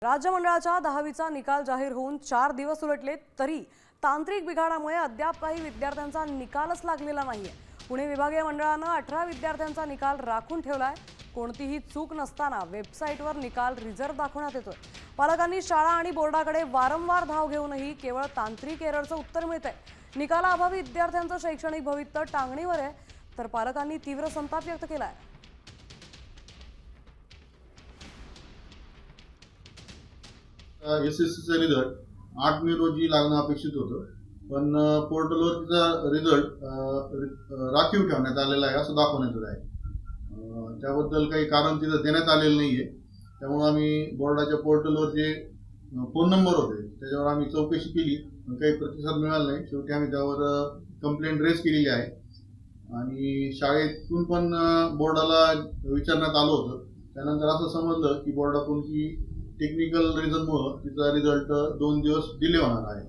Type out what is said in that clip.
राज्य मंडळाच्या 10वीचा निकाल जाहीर होऊन 4 दिवस उलटले तरी तांत्रिक बिघाडामुळे अद्याप काही विद्यार्थ्यांचा निकालच लागलेला नाहीये। पुणे विभागीय मंडळानं 18 विद्यार्थ्यांचा निकाल राखून ठेवलाय। कोणतीही चूक नसताना वेबसाईटवर निकाल रिझर्व्ह दाखवण्यात येतोय। पालकांनी शाळा आणि बोर्डाकडे वारंवार धाव घेऊनही केवळ तांत्रिक एररचं उत्तर मिळतंय। निकालाअभावी विद्यार्थ्यांचं शैक्षणिक भवितव्य टांगणीवर आहे, तर पालकांनी तीव्र संताप व्यक्त केलाय। एसएससीचा रिझल्ट 8 मे रोजी लागणं अपेक्षित होतं, पण पोर्टलवर तिचा रिझल्ट राखीव ठेवण्यात आलेला आहे असं दाखवण्यात आलं आहे। त्याबद्दल काही कारण तिथं देण्यात आलेलं नाही आहे। त्यामुळे आम्ही बोर्डाच्या पोर्टलवर जे फोन नंबर होते त्याच्यावर आम्ही चौकशी केली, पण काही प्रतिसाद मिळाला नाही। शेवटी आम्ही त्यावर कंप्लेंट रेज केलेली आहे आणि शाळेतून पण बोर्डाला विचारण्यात आलं होतं। त्यानंतर असं समजलं की बोर्डाकडून की टेक्निकल रिझनमुळे तिचा रिझल्ट 2 दिवस डिले होणार आहे।